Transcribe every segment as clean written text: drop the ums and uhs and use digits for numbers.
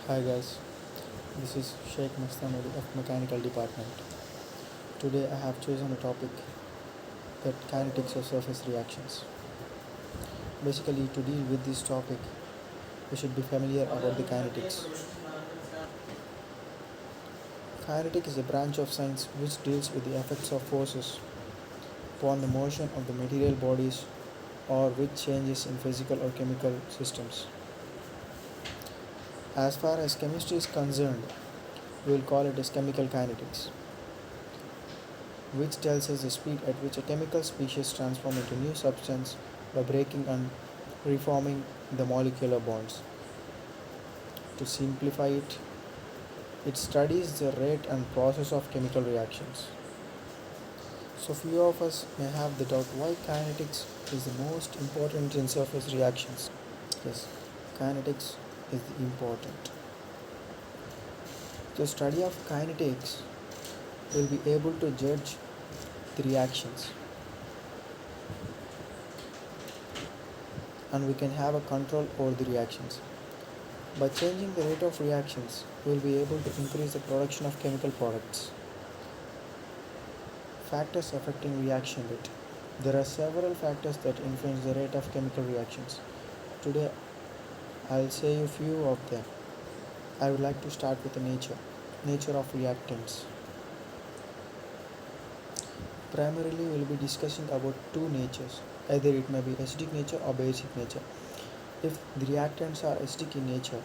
Hi guys, this is Sheikh Mustamedi of Mechanical Department. Today I have chosen a topic that kinetics of surface reactions. Basically, to deal with this topic, we should be familiar about the kinetics. Kinetic is a branch of science which deals with the effects of forces upon the motion of the material bodies or with changes in physical or chemical systems. As far as chemistry is concerned, we will call it as chemical kinetics, which tells us the speed at which a chemical species transform into new substance by breaking and reforming the molecular bonds. To simplify it, it studies the rate and process of chemical reactions. So few of us may have the doubt why kinetics is the most important in surface reactions. Yes, kinetics is important. The study of kinetics will be able to judge the reactions, and we can have a control over the reactions. By changing the rate of reactions, we will be able to increase the production of chemical products. Factors affecting reaction rate. There are several factors that influence the rate of chemical reactions. Today, I'll say a few of them. I would like to start with the nature of reactants. Primarily, we'll be discussing about two natures. Either it may be acidic nature or basic nature. If the reactants are acidic in nature,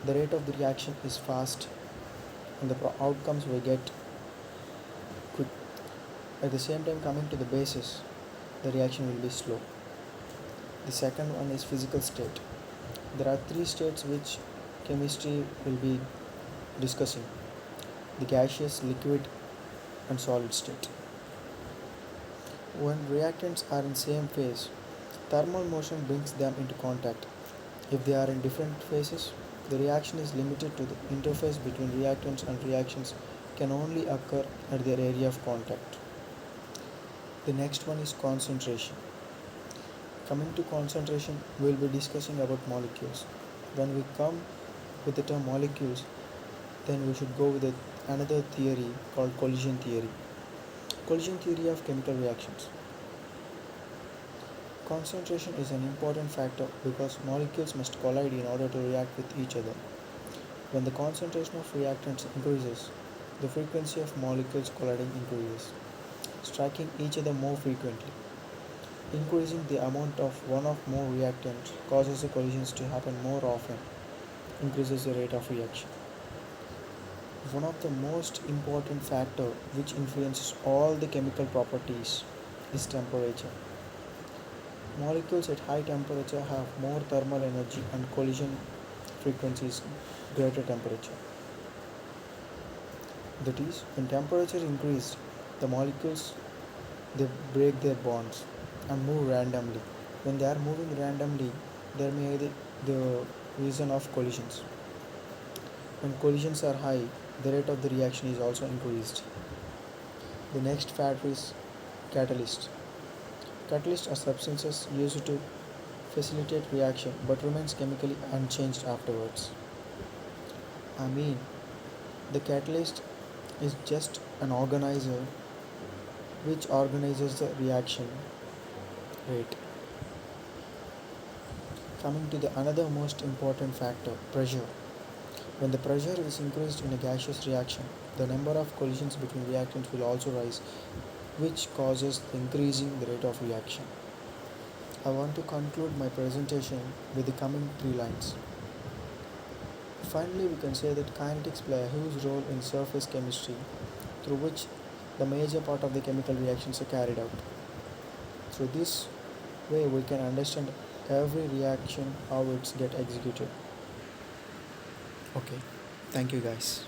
the rate of the reaction is fast and the outcomes we get quick. At the same time, coming to the bases, the reaction will be slow. The second one is physical state. There are three states which chemistry will be discussing: the gaseous, liquid, and solid state. When reactants are in same phase, thermal motion brings them into contact. If they are in different phases, the reaction is limited to the interface between reactants, and reactions can only occur at their area of contact. The next one is concentration. Coming to concentration, we will be discussing about molecules. When we come with the term molecules, then we should go with another theory called collision theory. Collision theory of chemical reactions. Concentration is an important factor because molecules must collide in order to react with each other. When the concentration of reactants increases, the frequency of molecules colliding increases, striking each other more frequently. Increasing the amount of one or more reactants causes the collisions to happen more often, increases the rate of reaction. One of the most important factors which influences all the chemical properties is temperature. Molecules at high temperature have more thermal energy and collision frequencies greater temperature. That is, when temperature increased, the molecules they break their bonds and move randomly. When they are moving randomly, there may be the reason of collisions. When collisions are high, the rate of the reaction is also increased. The next factor is catalyst. Catalysts are substances used to facilitate reaction but remains chemically unchanged afterwards. I mean, the catalyst is just an organizer which organizes the reaction rate. Coming to the another most important factor, pressure. When the pressure is increased in a gaseous reaction, the number of collisions between reactants will also rise, which causes increasing the rate of reaction. I want to conclude my presentation with the coming three lines. Finally, we can say that kinetics play a huge role in surface chemistry, through which the major part of the chemical reactions are carried out. Through this way, we can understand every reaction, how it's get executed. Okay, thank you guys.